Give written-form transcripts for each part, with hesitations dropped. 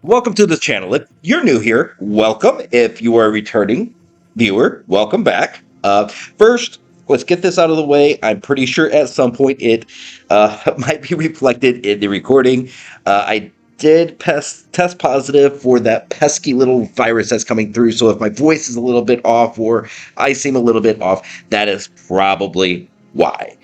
Welcome to the channel. If you're new here, welcome. If you are a returning viewer, welcome back. First, let's get this out of the way. I'm pretty sure at some point it might be reflected in the recording. I did test positive for that pesky little virus that's coming through. So if my voice is a little bit off or I seem a little bit off, that is probably why.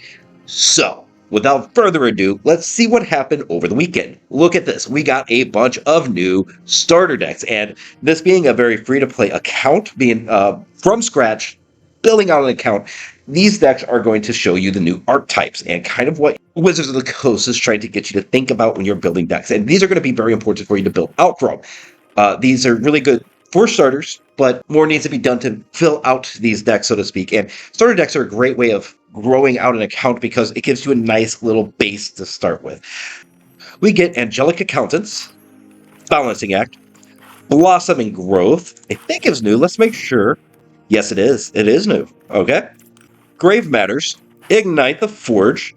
So, without further ado, let's see what happened over the weekend. Look at this. We got a bunch of new starter decks, and this being a very free-to-play account, being from scratch, building out an account, these decks are going to show you the new archetypes and kind of what Wizards of the Coast is trying to get you to think about when you're building decks. And these are going to be very important for you to build out from. These are really good for starters, but more needs to be done to fill out these decks, so to speak. And starter decks are a great way of growing out an account because it gives you a nice little base to start with. We get Angelic Accountants, Balancing Act, Blossom and Growth. I think it's new. Let's make sure. Yes, it is. It is new. Okay. Grave Matters, Ignite the Forge,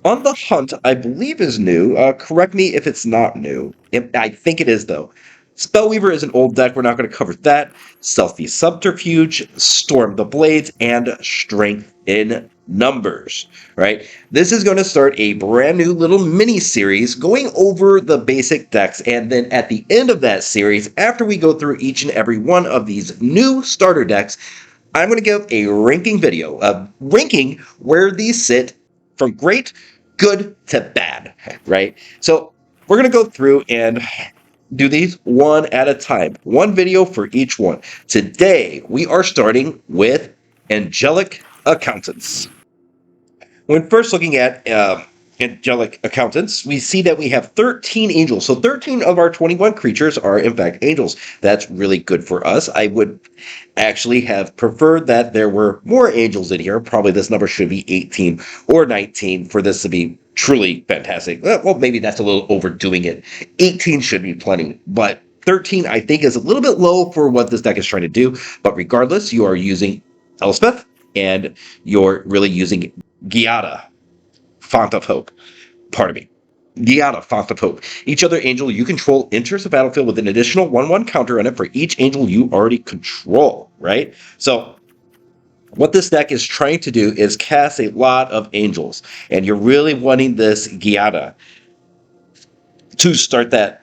On the Hunt, I believe is new. Correct me if it's not new. I think it is, though. Spellweaver is an old deck. We're not going to cover that. Stealthy Subterfuge, Storm the Blades, and Strength in Numbers. Right? This is going to start a brand new little mini series going over the basic decks. And then at the end of that series, after we go through each and every one of these new starter decks, I'm going to give a ranking video, ranking where these sit from great, good to bad, right? So we're going to go through and do these one at a time. One video for each one. Today, we are starting with Angelic Accountants. When first looking at Angelic Accountants, we see that we have 13 angels. So 13 of our 21 creatures are, in fact, angels. That's really good for us. I would actually have preferred that there were more angels in here. Probably this number should be 18 or 19 for this to be truly fantastic. Well, maybe that's a little overdoing it. 18 should be plenty, but 13 I think is a little bit low for what this deck is trying to do. But regardless, you are using Elspeth and you're really using Giada, Font of Hope. Pardon me. Giada, Font of Hope. Each other angel you control enters the battlefield with an additional 1/1 counter on it for each angel you already control, right? So what this deck is trying to do is cast a lot of angels, and you're really wanting this Giada to start that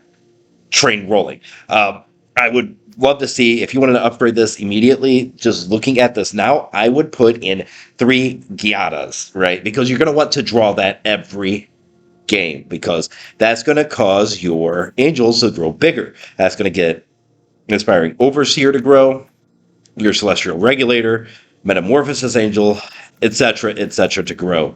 train rolling. I would love to see, if you wanted to upgrade this immediately, just looking at this now, I would put in 3 Giadas, right? Because you're going to want to draw that every game, because that's going to cause your angels to grow bigger. That's going to get Inspiring Overseer to grow, your Celestial Regulator, Metamorphosis Angel, etc., to grow.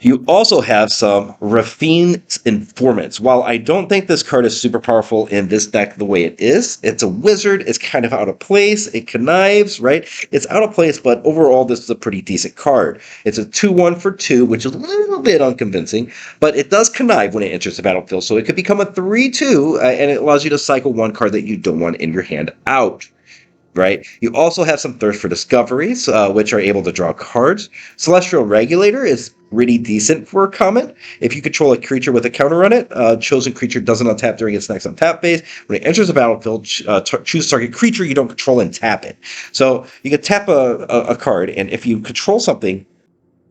You also have some Raffine's Informants. While I don't think this card is super powerful in this deck the way it is, it's a wizard, it's kind of out of place, it connives, right? It's out of place, but overall this is a pretty decent card. It's a 2/1 for 2, which is a little bit unconvincing, but it does connive when it enters the battlefield, so it could become a 3/2, and it allows you to cycle one card that you don't want in your hand out. Right? You also have some Thirst for Discoveries, which are able to draw cards. Celestial Regulator is pretty decent for a common. If you control a creature with a counter on it, chosen creature doesn't untap during its next untap phase. When it enters the battlefield, choose target creature you don't control and tap it. So you can tap a card, and if you control something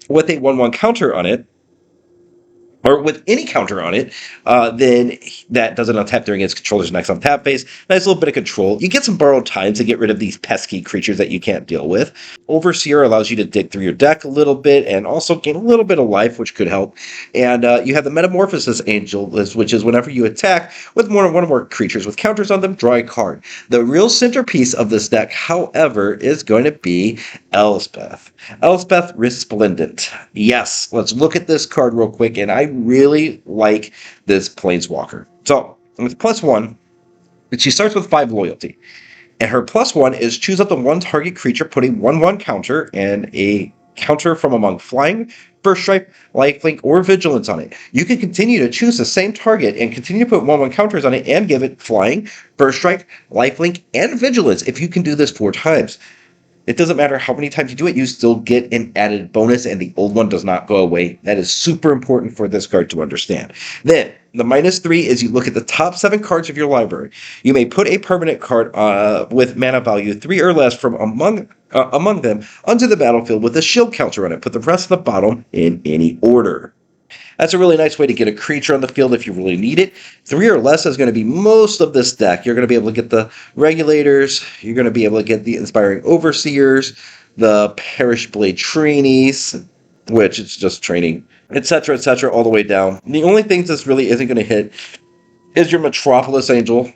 with a 1/1 counter on it, or with any counter on it, then that doesn't untap during its controller's next untap phase. Nice little bit of control. You get some borrowed time to get rid of these pesky creatures that you can't deal with. Overseer allows you to dig through your deck a little bit and also gain a little bit of life, which could help. And you have the Metamorphosis Angel, which is whenever you attack with one or more creatures with counters on them, draw a card. The real centerpiece of this deck, however, is going to be Elspeth. Elspeth Resplendent. Yes, let's look at this card real quick, and I really like this Planeswalker. So, with +1, she starts with 5 loyalty. And her +1 is choose up to one target creature, put a 1/1 counter and a counter from among flying, First Strike, Lifelink, or Vigilance on it. You can continue to choose the same target and continue to put 1/1 counters on it and give it flying, First Strike, Lifelink, and Vigilance if you can do this 4 times. It doesn't matter how many times you do it, you still get an added bonus, and the old one does not go away. That is super important for this card to understand. Then, The -3 is you look at the top 7 cards of your library. You may put a permanent card with mana value 3 or less from among them onto the battlefield with a shield counter on it. Put the rest of the bottom in any order. That's a really nice way to get a creature on the field if you really need it. 3 or less is going to be most of this deck. You're going to be able to get the Regulators. You're going to be able to get the Inspiring Overseers, the Perish Blade Trainees, which it's just training, etc., etc., all the way down. The only things this really isn't going to hit is your Metropolis Angel,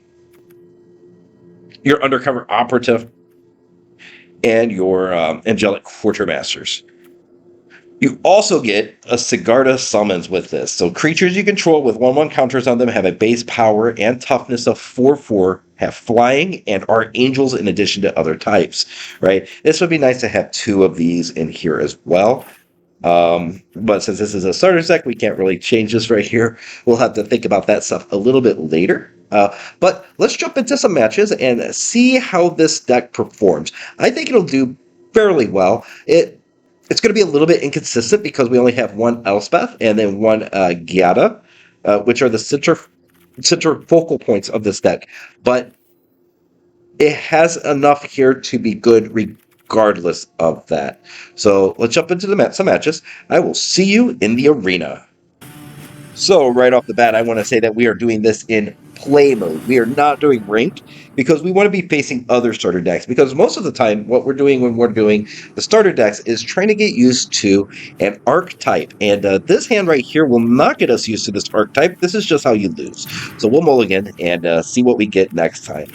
your Undercover Operative, and your Angelic Quartermasters. You also get a Sigarda Summons with this. So creatures you control with 1/1 counters on them have a base power and toughness of 4/4, have flying, and are angels in addition to other types, right? This would be nice to have 2 of these in here as well. But since this is a starter deck, we can't really change this right here. We'll have to think about that stuff a little bit later. But let's jump into some matches and see how this deck performs. I think it'll do fairly well. It's going to be a little bit inconsistent because we only have 1 Elspeth and then 1 Gyada, which are the center focal points of this deck. But it has enough here to be good regardless of that. So let's jump into some matches. I will see you in the arena. So right off the bat, I want to say that we are doing this in play mode. We are not doing ranked because we want to be facing other starter decks. Because most of the time, what we're doing when we're doing the starter decks is trying to get used to an archetype. And this hand right here will not get us used to this archetype. This is just how you lose. So we'll mulligan and see what we get next time.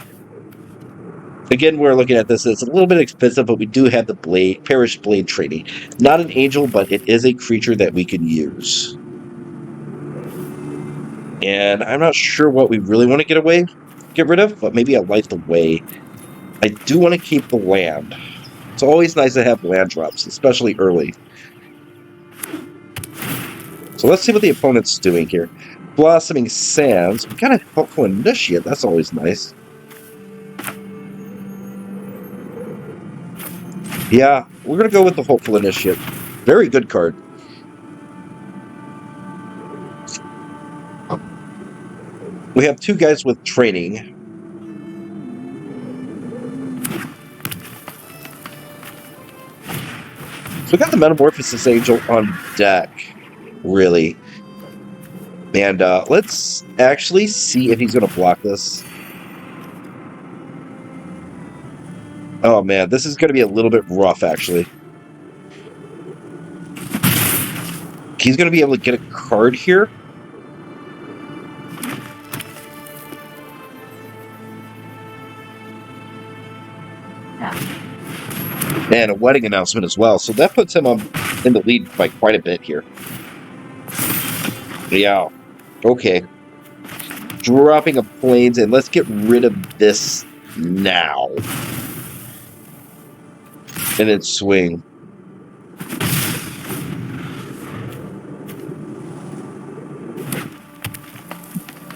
Again, we're looking at this. It's a little bit expensive, but we do have the Perish Blade Training. Not an angel, but it is a creature that we can use. And I'm not sure what we really want to get rid of, but maybe I Light the Way. I do want to keep the land. It's always nice to have land drops, especially early. So let's see what the opponent's doing here. Blossoming Sands. We got a Helpful Initiate. That's always nice. Yeah, we're going to go with the Hopeful Initiate. Very good card. We have 2 guys with training. So we got the Metamorphosis Angel on deck, really. And let's actually see if he's going to block this. Oh man, this is going to be a little bit rough, actually. He's going to be able to get a card here. And a wedding announcement as well. So that puts him in the lead by quite a bit here. Yeah. Okay. Dropping a Plains, and let's get rid of this now. And then swing.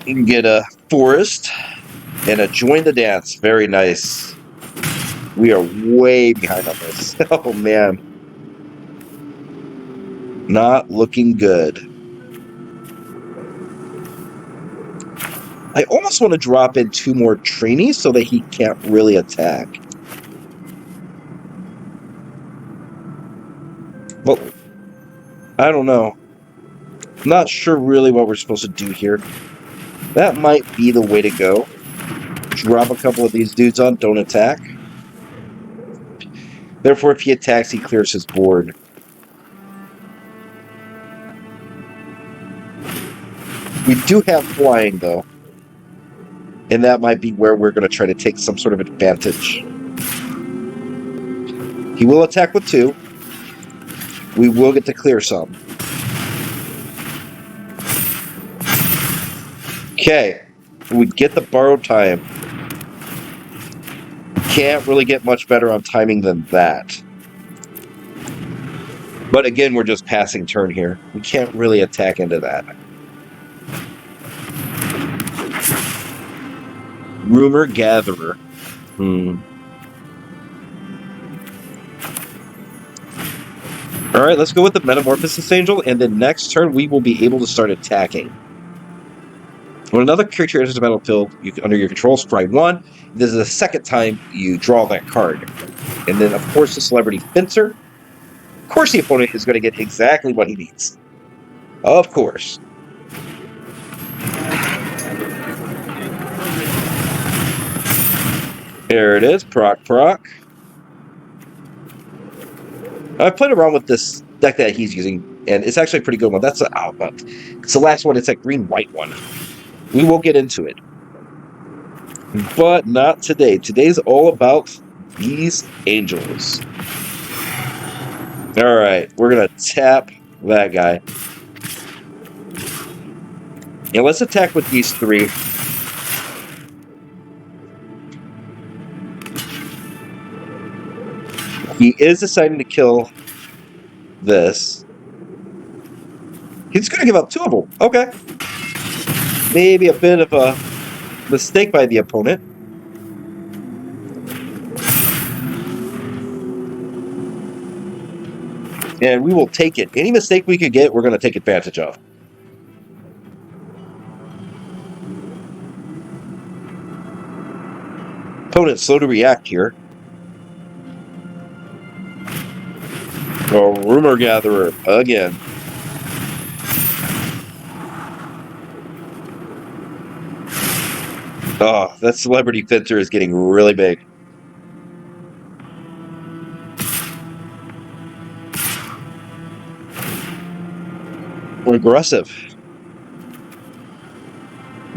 You can get a Forest and a Join the Dance. Very nice. We are way behind on this. Oh, man. Not looking good. I almost want to drop in 2 more trainees so that he can't really attack. Well, I don't know. Not sure really what we're supposed to do here. That might be the way to go. Drop a couple of these dudes on, don't attack. Therefore, if he attacks, he clears his board. We do have flying, though. And that might be where we're going to try to take some sort of advantage. He will attack with 2. We will get to clear some. Okay. We get the borrowed time. Can't really get much better on timing than that. But again, we're just passing turn here. We can't really attack into that. Rumor Gatherer. Alright, let's go with the Metamorphosis Angel, and then next turn we will be able to start attacking. When another creature enters the battlefield under your control, scry 1. This is the second time you draw that card. And then, of course, the Celebrity Fencer. Of course, the opponent is going to get exactly what he needs. Of course. There it is, proc. I've played around with this deck that he's using, and it's actually a pretty good one. That's it's the last one. It's that green-white one. We will get into it. But not today. Today's all about these angels. All right, we're going to tap that guy. And let's attack with these 3. He is deciding to kill this. He's going to give up 2 of them. Okay. Maybe a bit of a mistake by the opponent. And we will take it. Any mistake we could get, we're going to take advantage of. Opponent slow to react here. Oh, Rumor Gatherer again. Oh, that Celebrity Fencer is getting really big. We're aggressive.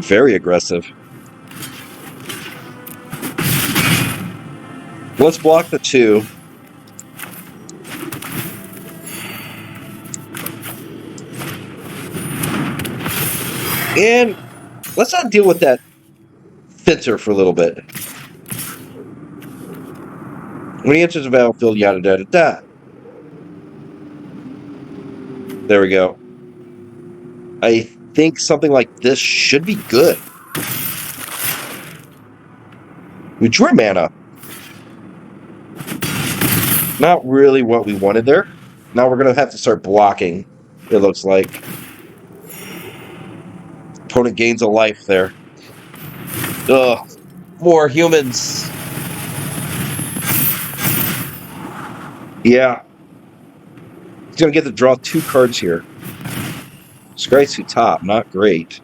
Very aggressive. Let's block the 2. And let's not deal with that Fencer for a little bit. When he enters the battlefield, yada, yada, yada. There we go. I think something like this should be good. We drew mana. Not really what we wanted there. Now we're going to have to start blocking, it looks like. Opponent gains a life there. Ugh. More humans. Yeah. He's going to get to draw 2 cards here. Scry's to top, not great.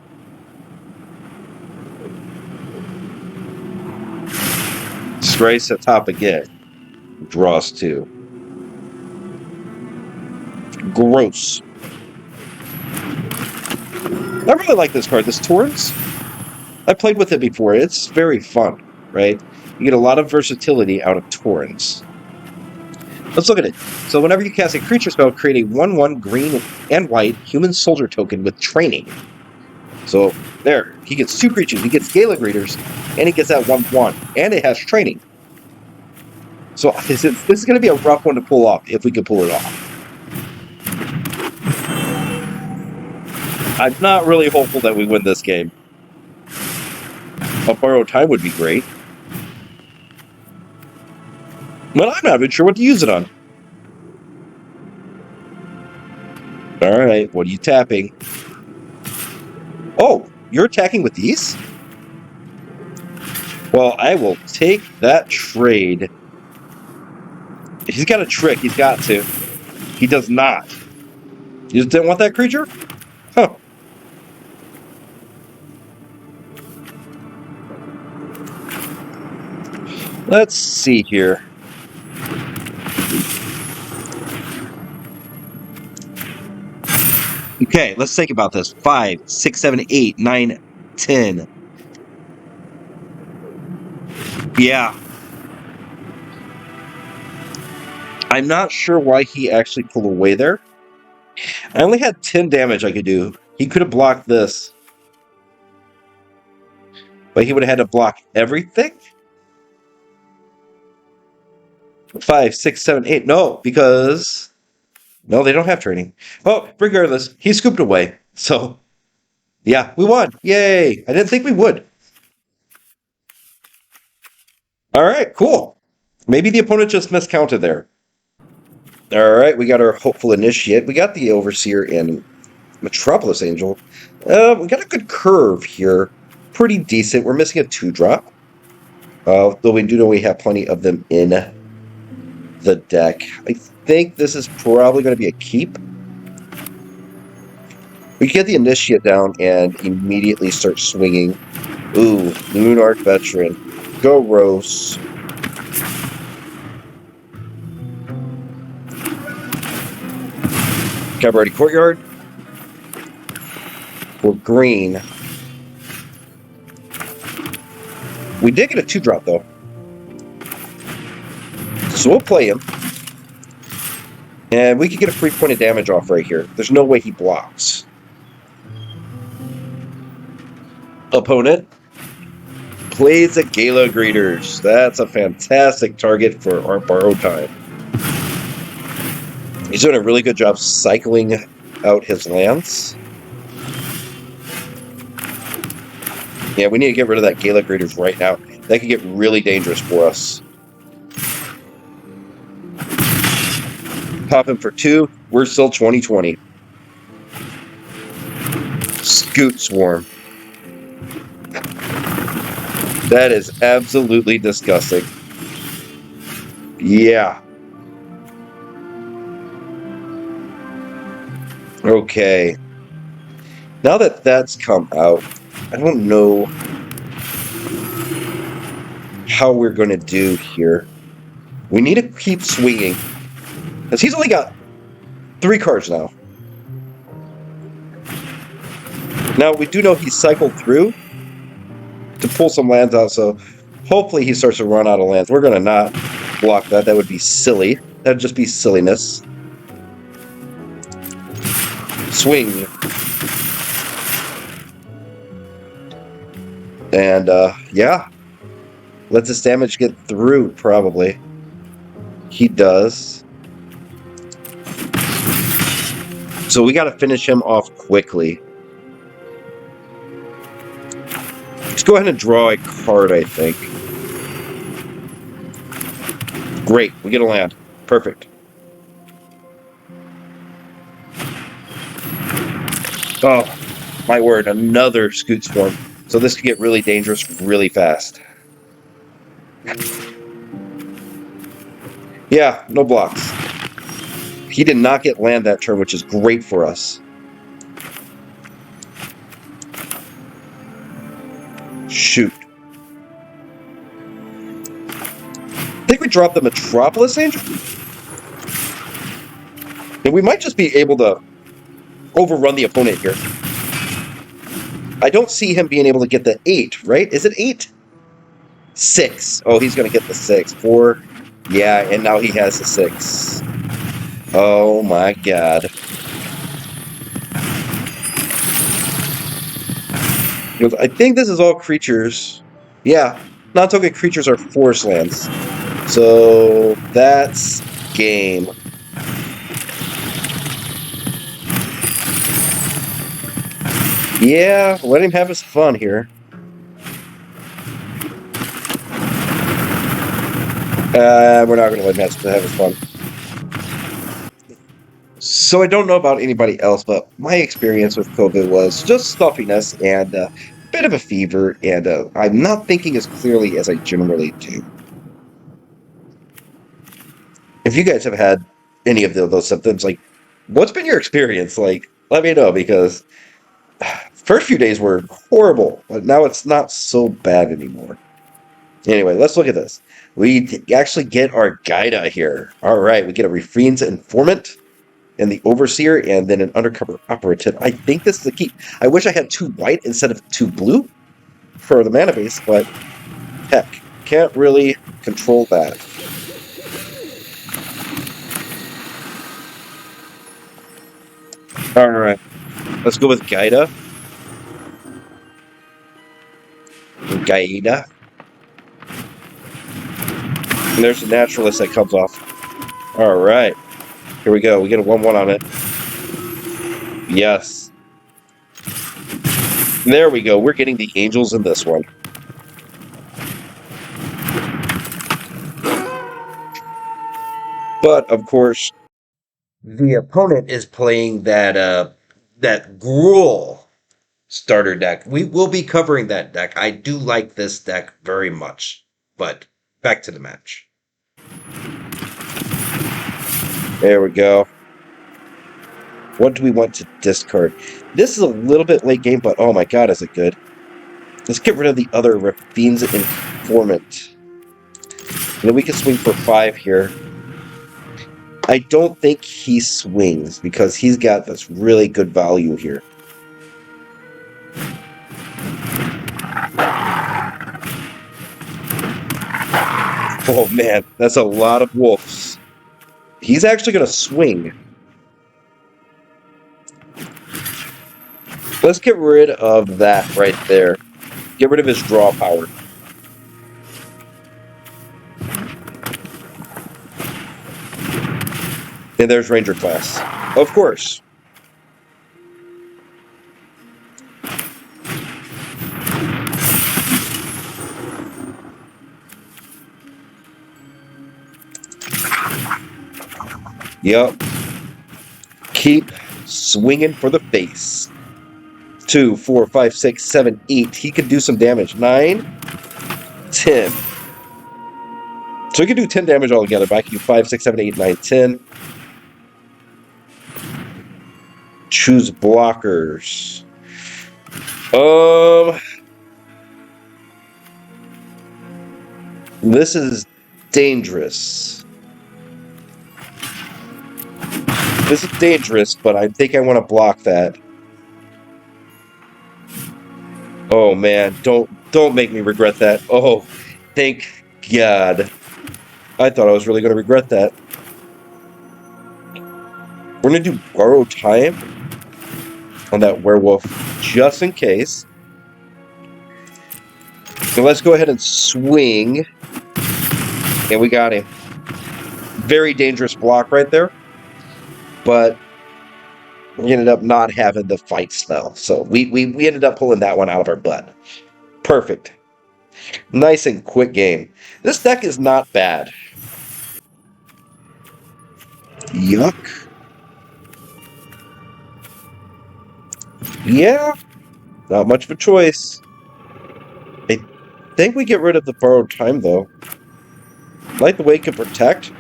Scry's at top again. Draws 2. Gross. I really like this card, this Torrents. I played with it before. It's very fun, right? You get a lot of versatility out of Torrents. Let's look at it. So whenever you cast a creature spell, create a 1/1 green and white human soldier token with training. So there, he gets 2 creatures. He gets Gala Greeters, and he gets that 1/1, and it has training. So this is going to be a rough one to pull off, if we can pull it off. I'm not really hopeful that we win this game. A borrowed time would be great. But I'm not even sure what to use it on. Alright, what are you tapping? Oh, you're attacking with these? Well, I will take that trade. He's got a trick, he's got to. He does not. You just didn't want that creature? Huh. Let's see here. Okay, let's think about this. 5, 6, 7, 8, 9, 10. Yeah. I'm not sure why he actually pulled away there. I only had 10 damage I could do. He could have blocked this. But he would have had to block everything? 5, 6, 7, 8. No, because... No, they don't have training. Oh, regardless, he scooped away. So, yeah, we won. Yay! I didn't think we would. Alright, cool. Maybe the opponent just miscounted there. Alright, we got our Hopeful Initiate. We got the Overseer in Metropolis Angel. We got a good curve here. Pretty decent. We're missing a 2-drop. Though we do know we have plenty of them in the deck. I think this is probably going to be a keep. We get the Initiate down and immediately start swinging. Ooh, Moonarch Veteran. Go Rose. Cabaret Courtyard. For green. We did get a 2-drop though. So we'll play him. And we could get a free point of damage off right here. There's no way he blocks. Opponent plays a Gala Greeters. That's a fantastic target for our borrowed time. He's doing a really good job cycling out his lands. Yeah, we need to get rid of that Gala Greeters right now. That could get really dangerous for us. Pop him for 2. We're still 2020. Scoot Swarm. That is absolutely disgusting. Yeah. Okay. Now that that's come out, I don't know how we're going to do here. We need to keep swinging. Because he's only got 3 cards now. Now, we do know he cycled through to pull some lands out, so hopefully he starts to run out of lands. We're going to not block that. That would be silly. That would just be silliness. Swing. And, yeah. Let this damage get through, probably. He does. So we got to finish him off quickly. Let's go ahead and draw a card, I think. Great. We get a land. Perfect. Oh, my word. Another Scoot Swarm. So this could get really dangerous really fast. Yeah, no blocks. He did not get land that turn, which is great for us. Shoot. I think we dropped the Metropolis Angel. And we might just be able to overrun the opponent here. I don't see him being able to get the 8, right? Is it 8? 6. Oh, he's going to get the 6. 4. Yeah, and now he has the 6. Oh my god. I think this is all creatures. Yeah, non-token creatures are forest lands. So that's game. Yeah, let him have his fun here. We're not going to let him have his fun. So I don't know about anybody else, but my experience with COVID was just stuffiness and a bit of a fever, and I'm not thinking as clearly as I generally do. If you guys have had any of those symptoms, like, what's been your experience? Like, let me know, because first few days were horrible, but now it's not so bad anymore. Anyway, let's look at this. We actually get our Gaida here. All right, we get a Refrain's Informant and the Overseer, and then an Undercover Operative. I think this is the key. I wish I had 2 white instead of 2 blue for the mana base, but heck, can't really control that. All right, let's go with Gaida. Gaida. And there's the Naturalist that comes off. All right. Here we go. We get a 1/1 on it. Yes. There we go. We're getting the Angels in this one. But, of course, the opponent is playing that that Gruul starter deck. We will be covering that deck. I do like this deck very much. But back to the match. There we go. What do we want to discard? This is a little bit late game, but oh my god, is it good. Let's get rid of the other Rafine's Informant. And then we can swing for 5 here. I don't think he swings because he's got this really good value here. Oh man, that's a lot of wolves. He's actually going to swing. Let's get rid of that right there. Get rid of his draw power. And there's Ranger class. Of course. Yep. Keep swinging for the face. 2, 4, 5, 6, 7, 8. He could do some damage. 9, 10. So he can do 10 damage altogether, but I can do 5, 6, 7, 8, 9, 10. Choose blockers. This is dangerous. This is dangerous, but I think I want to block that. Oh man, don't make me regret that. Oh, thank God. I thought I was really going to regret that. We're going to do borrow time on that werewolf just in case. So let's go ahead and swing. And we got him. Very dangerous block right there. But we ended up not having the fight spell. So we ended up pulling that one out of our butt. Perfect. Nice and quick game. This deck is not bad. Yuck. Yeah. Not much of a choice. I think we get rid of the borrowed time, though. Like the way it can protect.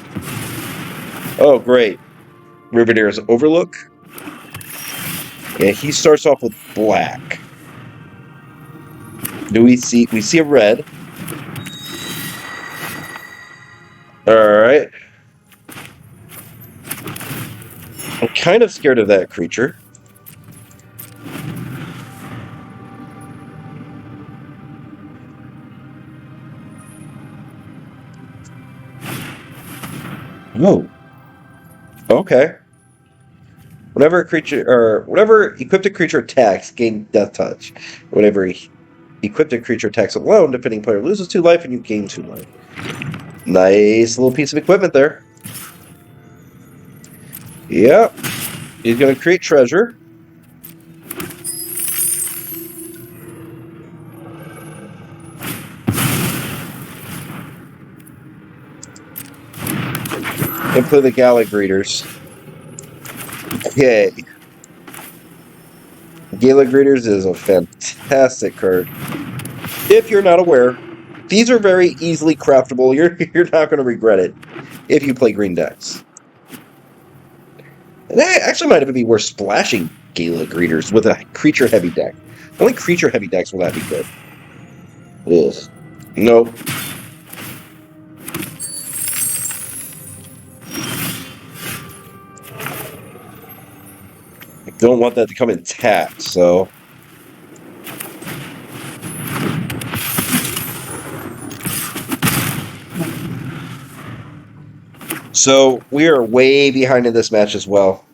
Oh, great. Riveteer's Overlook. Yeah, he starts off with black. Do we see a red? Alright. I'm kind of scared of that creature. Oh. Okay. Whenever equipped a creature attacks, gain death touch. Whenever equipped a creature attacks alone, defending player loses 2 life and you gain 2 life. Nice little piece of equipment there. Yep. He's going to create treasure. And play the Gallic Greeters. Okay. Gallic Greeters is a fantastic card. If you're not aware, these are very easily craftable. You're not going to regret it if you play green decks. And that actually might even be worth splashing Gallic Greeters with a creature-heavy deck. Only creature-heavy decks will that be good. Ugh. Nope. Don't want that to come intact, so... So, we are way behind in this match as well.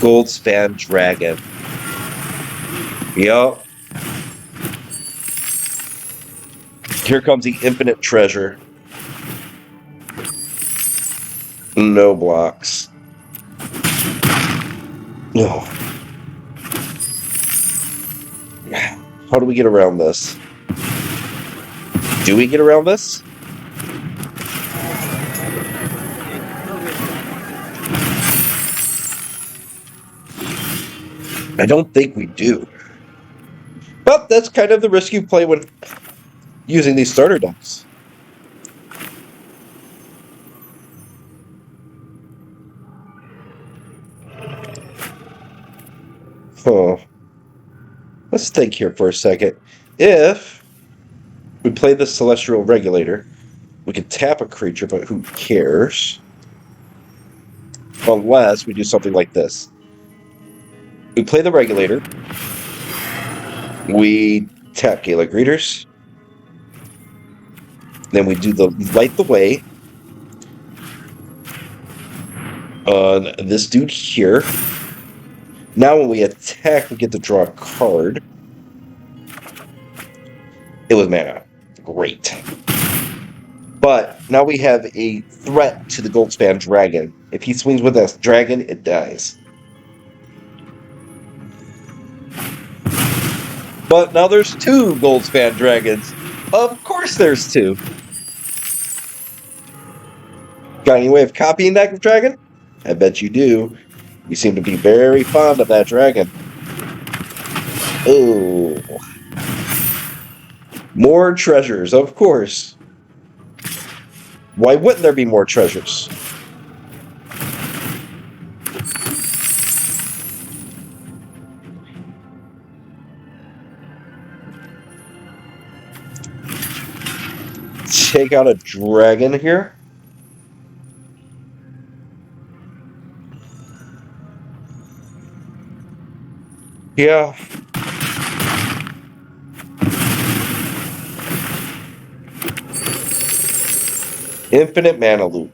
Goldspan Dragon. Yup. Here comes the Infinite Treasure. No blocks. No. How do we get around this? Do we get around this? I don't think we do. But that's kind of the risk you play when using these starter decks. Huh. Let's think here for a second. If we play the Celestial Regulator, we could tap a creature, but who cares? Unless we do something like this. We play the Regulator. We tap Gaelic Readers. Then we do the Light the Way on this dude here. Now when we attack, we get to draw a card. It was mana. Great. But now we have a threat to the Goldspan Dragon. If he swings with us dragon, it dies. But now there's 2 Goldspan Dragons. Of course there's 2. Got any way of copying that dragon? I bet you do. You seem to be very fond of that dragon. Oh. More treasures, of course. Why wouldn't there be more treasures? Take out a dragon here. Yeah. Infinite mana loop.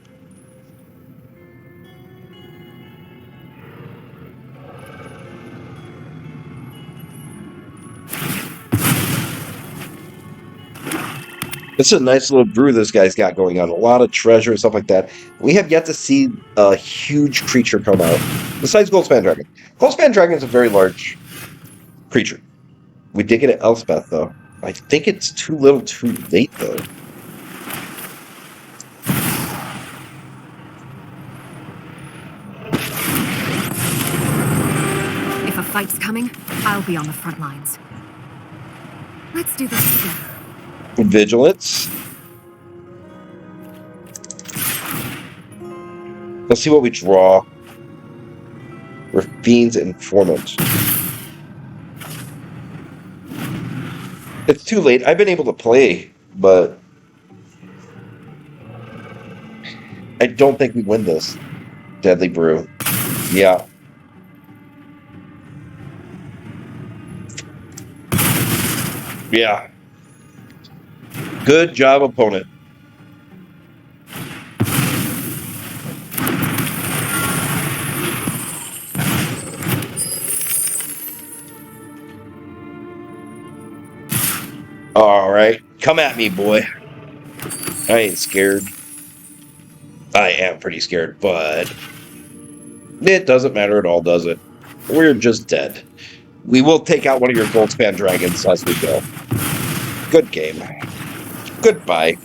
This is a nice little brew this guy's got going on. A lot of treasure and stuff like that. We have yet to see a huge creature come out. Besides Goldspan Dragon. Goldspan Dragon is a very large creature. We did get an Elspeth, though. I think it's too little too late, though. If a fight's coming, I'll be on the front lines. Let's do this together. Vigilance. Let's see what we draw. We're Fiend's Informant. It's too late. I've been able to play, but I don't think we win this. Deadly Brew. Yeah. Yeah. Good job, opponent. All right. Come at me, boy. I ain't scared. I am pretty scared, but it doesn't matter at all, does it? We're just dead. We will take out one of your Goldspan Dragons as we go. Good game. Goodbye.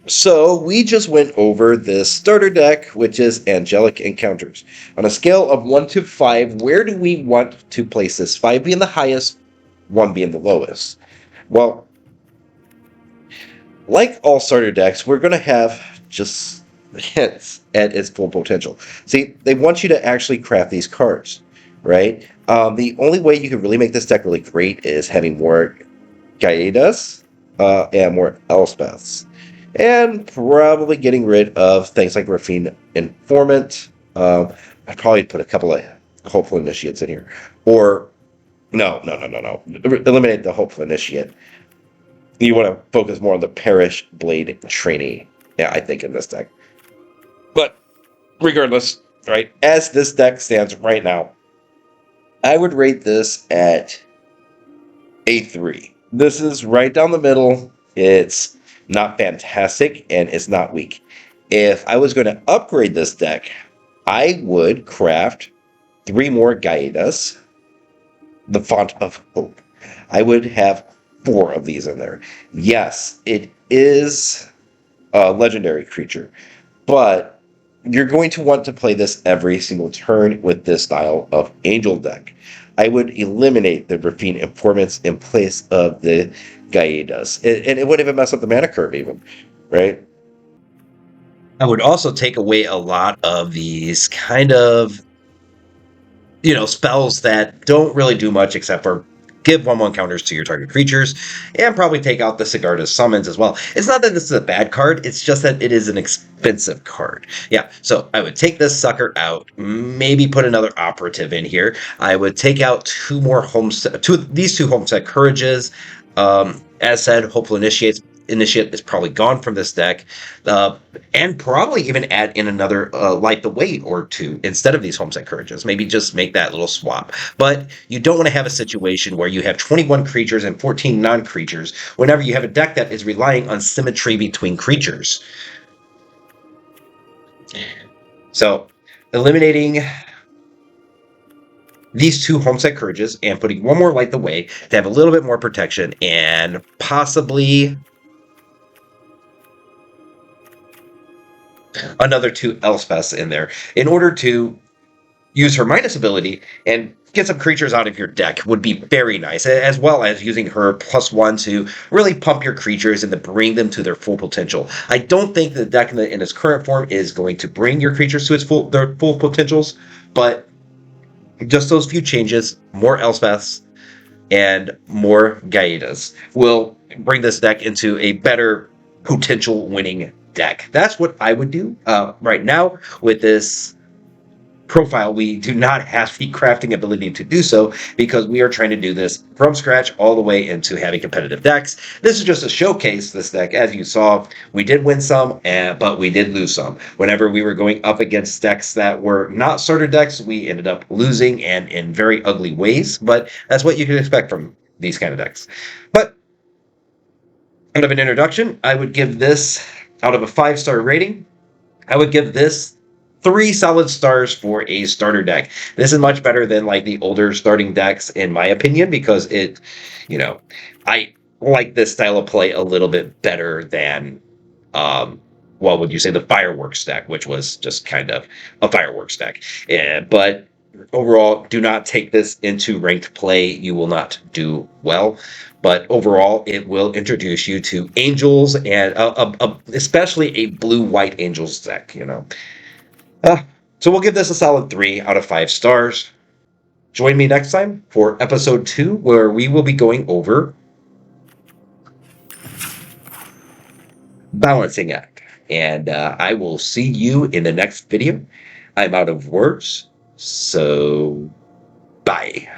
So we just went over this starter deck, which is Angelic Encounters. On a scale of 1 to 5, where do we want to place this? 5 being the highest, 1 being the lowest. Well, like all starter decks, we're going to have just hints at its full potential. See, they want you to actually craft these cards, right? The only way you can really make this deck really great is having more Gaedas and more Elspeths. And probably getting rid of things like Rafine Informant. I'd probably put a couple of Hopeful Initiates in here. Or, no. Eliminate the Hopeful Initiate. You want to focus more on the Perish Blade Trainee. Yeah, I think in this deck. But, regardless, right, as this deck stands right now, I would rate this at a 3. This is right down the middle. It's not fantastic, and it's not weak. If I was going to upgrade this deck, I would craft 3 more Gaedas, the Font of Hope. I would have 4 of these in there. Yes, it is a legendary creature, but you're going to want to play this every single turn with this style of Angel deck. I would eliminate the Rafine Informants in place of the Gaedas. And it wouldn't even mess up the mana curve even, right? I would also take away a lot of these kind of, spells that don't really do much except for give 1/1 counters to your target creatures, and probably take out the Sigarda's summons as well. It's not that this is a bad card, it's just that it is an expensive card. Yeah, so I would take this sucker out, maybe put another operative in here. I would take out these two homestead courages. As said, hopeful initiate is probably gone from this deck, and probably even add in another light the weight or two instead of these homestead courages. Maybe just make that little swap. But you don't want to have a situation where you have 21 creatures and 14 non-creatures whenever you have a deck that is relying on symmetry between creatures. So eliminating these two homestead courages and putting one more light the way to have a little bit more protection, and possibly another two Elspeths in there in order to use her minus ability and get some creatures out of your deck would be very nice, as well as using her +1 to really pump your creatures and to bring them to their full potential. I don't think the deck in its current form is going to bring your creatures to their full potentials, but just those few changes, more Elspeths and more Gaedas, will bring this deck into a better potential winning deck. That's what I would do right now with this profile. We do not have the crafting ability to do so because we are trying to do this from scratch all the way into having competitive decks. This is just a showcase. This deck, as you saw, we did win some, but we did lose some. Whenever we were going up against decks that were not starter decks, we ended up losing, and in very ugly ways, but that's what you can expect from these kind of decks. But out of an introduction, I would give this, out of a 5-star rating, I would give this 3 solid stars for a starter deck. This is much better than like the older starting decks, in my opinion, because I like this style of play a little bit better than, what would you say, the fireworks deck, which was just kind of a fireworks deck. But overall, do not take this into ranked play. You will not do well. But overall, it will introduce you to Angels, and especially a blue-white Angels deck, uh, so we'll give this a solid 3 out of 5 stars. Join me next time for episode 2, where we will be going over Balancing Act. And I will see you in the next video. I'm out of words, so bye.